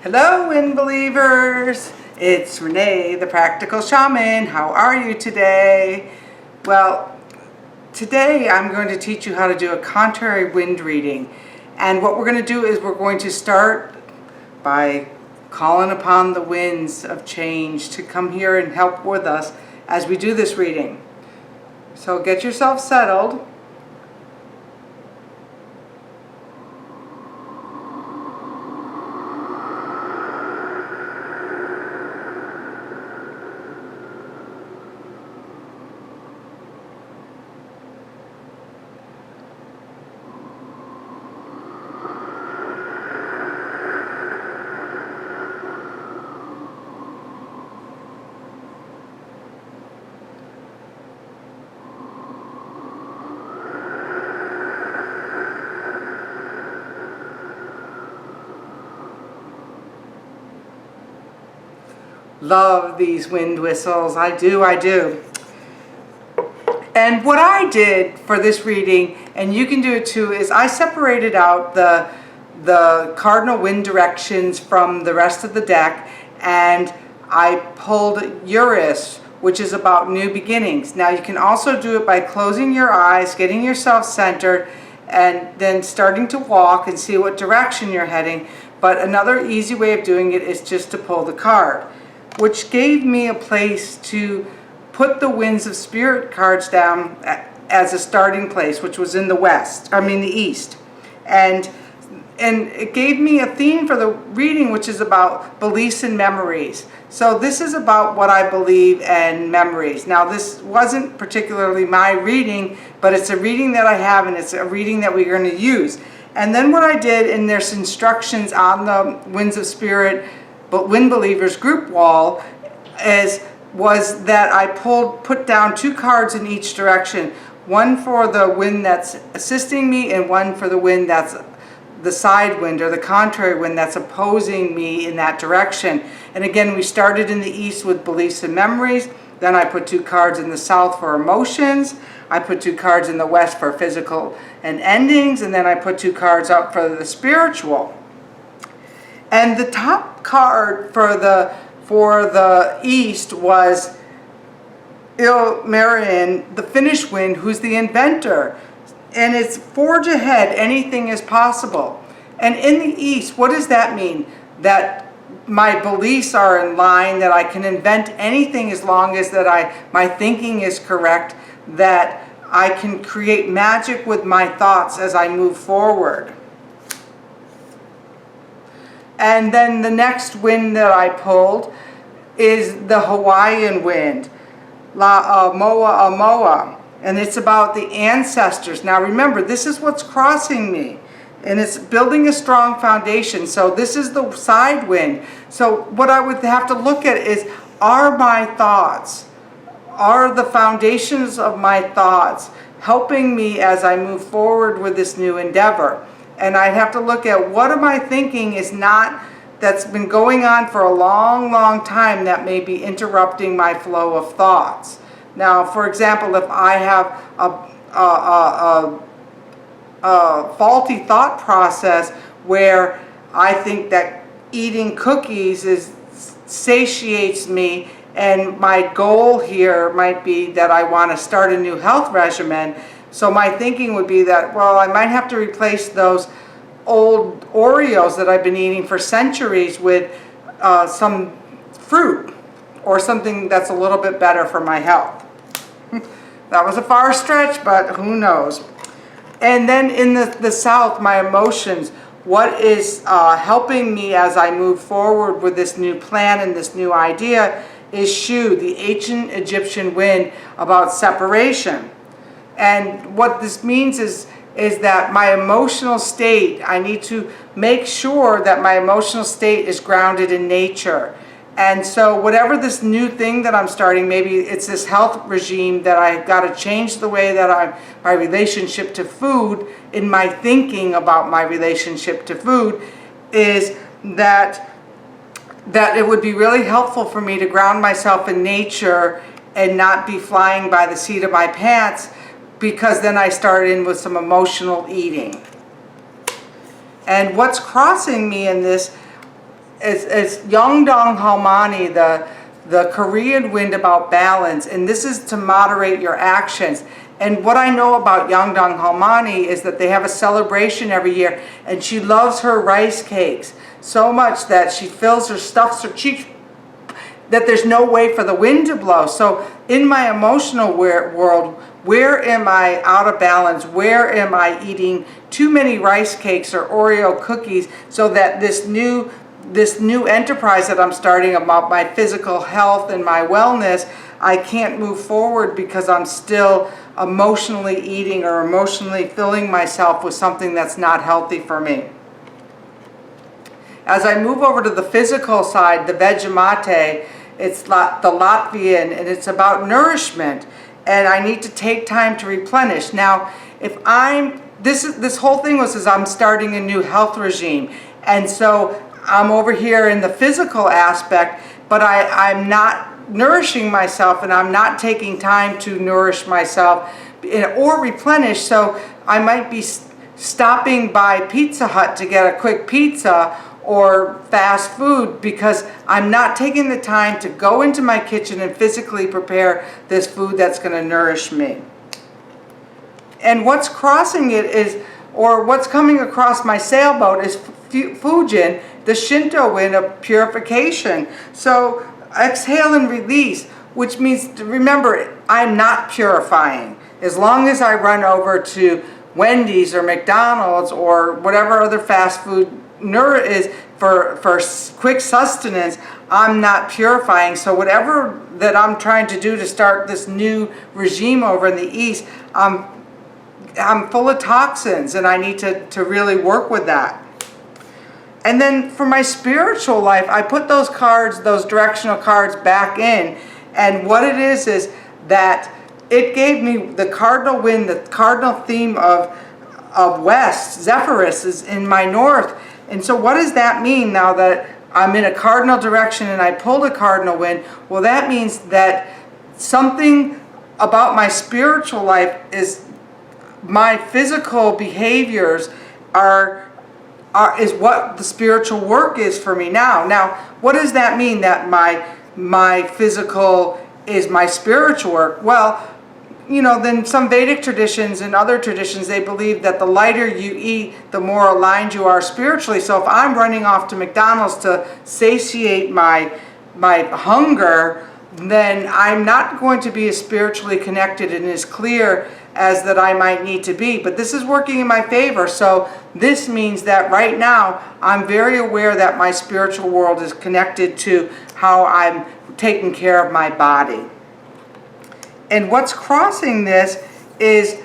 Hello, wind believers. It's Renee, the Practical Shaman. How are you today? Well, today I'm going to teach you how to do a contrary wind reading. And what we're going to do is we're going to start by calling upon the winds of change to come here and help with us as we do this reading. So get yourself settled. Love these wind whistles. I do. And what I did for this reading, and you can do it too, is I separated out the cardinal wind directions from the rest of the deck, and I pulled Urus, which is about new beginnings. Now you can also do it by closing your eyes, getting yourself centered, and then starting to walk and see what direction you're heading. But another easy way of doing it is just to pull the card, which gave me a place to put the Winds of Spirit cards down as a starting place, which was in the east. And it gave me a theme for the reading, which is about beliefs and memories. So this is about what I believe and memories. Now, this wasn't particularly my reading, but it's a reading that I have, and it's a reading that we're going to use. And then what I did, and there's instructions on the Winds of Spirit Wind Believers group wall, was that I put down two cards in each direction. One for the wind that's assisting me, and one for the wind that's the side wind, or the contrary wind that's opposing me in that direction. And again, we started in the east with beliefs and memories. Then I put two cards in the south for emotions. I put two cards in the west for physical and endings. And then I put two cards up for the spiritual. And the top card for the east was Ilmarinen, the Finnish wind, who's the inventor. And it's forge ahead, anything is possible. And in the east, what does that mean? That my beliefs are in line, that I can invent anything as long as my thinking is correct, that I can create magic with my thoughts as I move forward. And then the next wind that I pulled is the Hawaiian wind, La Moa Amoa, and it's about the ancestors. Now remember, this is what's crossing me, and it's building a strong foundation. So this is the side wind. So what I would have to look at is, are my thoughts, are the foundations of my thoughts helping me as I move forward with this new endeavor? And I'd have to look at what am I thinking that's been going on for a long, long time that may be interrupting my flow of thoughts. Now, for example, if I have a faulty thought process where I think that eating cookies satiates me, and my goal here might be that I want to start a new health regimen. So my thinking would be that, well, I might have to replace those old Oreos that I've been eating for centuries with some fruit or something that's a little bit better for my health. That was a far stretch, but who knows. And then in the south, my emotions, what is helping me as I move forward with this new plan and this new idea is Shu, the ancient Egyptian wind, about separation. And what this means is that my emotional state, I need to make sure that my emotional state is grounded in nature. And so whatever this new thing that I'm starting, maybe it's this health regime that I've got to change the way that my relationship to food, in my thinking about my relationship to food, is that it would be really helpful for me to ground myself in nature and not be flying by the seat of my pants, because then I start in with some emotional eating. And what's crossing me in this it's Yongdong Halmani, the Korean wind about balance, and this is to moderate your actions. And what I know about Yongdong Halmani is that they have a celebration every year, and she loves her rice cakes so much that she stuffs her cheeks, that there's no way for the wind to blow. So in my emotional world, where am I out of balance? Where am I eating too many rice cakes or Oreo cookies, so that this new enterprise that I'm starting about my physical health and my wellness, I can't move forward because I'm still emotionally eating or emotionally filling myself with something that's not healthy for me. As I move over to the physical side, the Vegemite, it's the Latvian, and it's about nourishment, and I need to take time to replenish. Now, if this whole thing was I'm starting a new health regime, and so I'm over here in the physical aspect, but I'm not nourishing myself, and I'm not taking time to nourish myself or replenish. So I might be stopping by Pizza Hut to get a quick pizza or fast food because I'm not taking the time to go into my kitchen and physically prepare this food that's going to nourish me. And what's crossing it is, or what's coming across my sailboat is Fujin, the Shinto wind of purification. So exhale and release, which means to remember, I'm not purifying. As long as I run over to Wendy's or McDonald's or whatever other fast food is for quick sustenance, I'm not purifying. So whatever that I'm trying to do to start this new regime over in the East, I'm full of toxins, and I need to really work with that. And then for my spiritual life, I put those cards, those directional cards, back in. And what it is that it gave me the cardinal wind, the cardinal theme of West. Zephyrus is in my north. And so what does that mean now that I'm in a cardinal direction and I pulled a cardinal wind? Well, that means that something about my spiritual life is my physical behaviors is what the spiritual work is for me now. Now, what does that mean, that my physical is my spiritual work? Well, then some Vedic traditions and other traditions, they believe that the lighter you eat, the more aligned you are spiritually. So if I'm running off to McDonald's to satiate my hunger, then I'm not going to be as spiritually connected and as clear as that I might need to be. But this is working in my favor. So this means that right now I'm very aware that my spiritual world is connected to how I'm taking care of my body. And what's crossing this is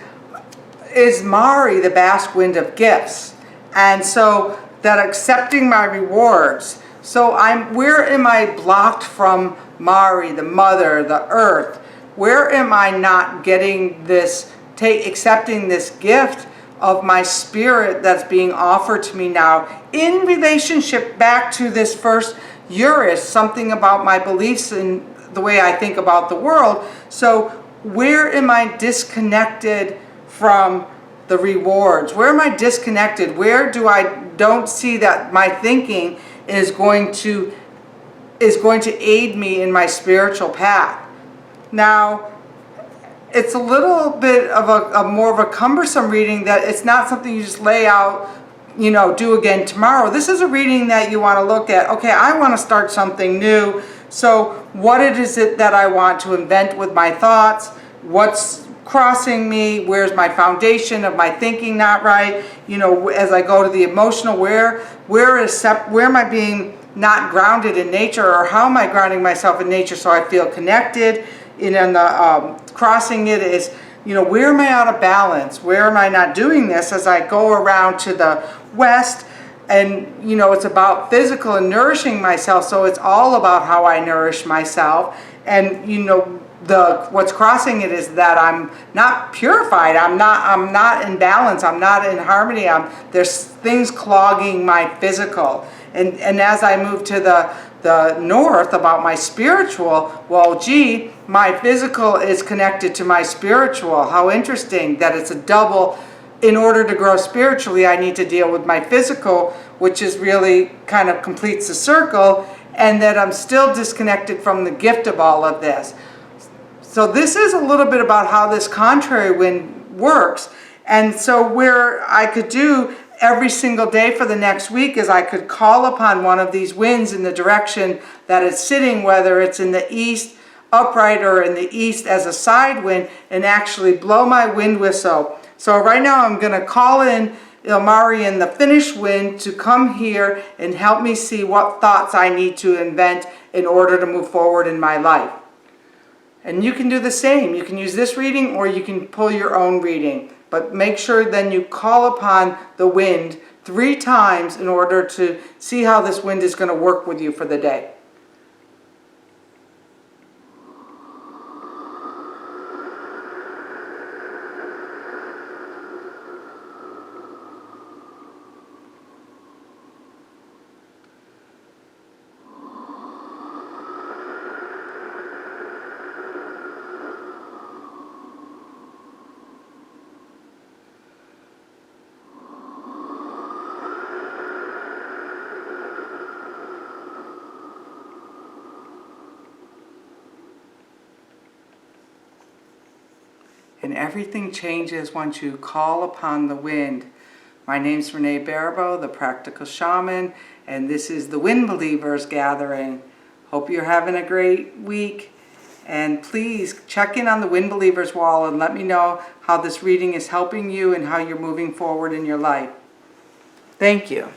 Mari, the Basque wind of gifts. And so that accepting my rewards. So where am I blocked from Mari, the mother, the earth? Where am I not getting this, accepting this gift of my spirit that's being offered to me now in relationship back to this first Urus, something about my beliefs and the way I think about the world. So where am I disconnected from the rewards? Where am I disconnected? Where don't see that my thinking is going to aid me in my spiritual path? Now, it's a little bit of a more of a cumbersome reading, that it's not something you just lay out, do again tomorrow. This is a reading that you want to look at. Okay, I want to start something new. So what is it that I want to invent with my thoughts? What's crossing me? Where's my foundation of my thinking not right? As I go to the emotional, where am I being not grounded in nature, or how am I grounding myself in nature so I feel connected? And then the crossing it is, where am I out of balance? Where am I not doing this? As I go around to the west, and it's about physical and nourishing myself, so it's all about how I nourish myself. And what's crossing it is that I'm not purified. I'm not in balance. I'm not in harmony. There's things clogging my physical. And as I move to the north about my spiritual, well, gee, my physical is connected to my spiritual. How interesting that it's a double. In order to grow spiritually, I need to deal with my physical, which is really kind of completes the circle, and that I'm still disconnected from the gift of all of this. So this is a little bit about how this contrary wind works. And so where I could do every single day for the next week is I could call upon one of these winds in the direction that it's sitting, whether it's in the east upright or in the east as a side wind, and actually blow my wind whistle. So right now I'm going to call in Ilmari, the Finnish wind, to come here and help me see what thoughts I need to invent in order to move forward in my life. And you can do the same. You can use this reading or you can pull your own reading. But make sure then you call upon the wind 3 times in order to see how this wind is going to work with you for the day. And everything changes once you call upon the wind. My name's Renee Baribeau, the Practical Shaman, and this is the Wind Believers Gathering. Hope you're having a great week. And please check in on the Wind Believers wall and let me know how this reading is helping you and how you're moving forward in your life. Thank you.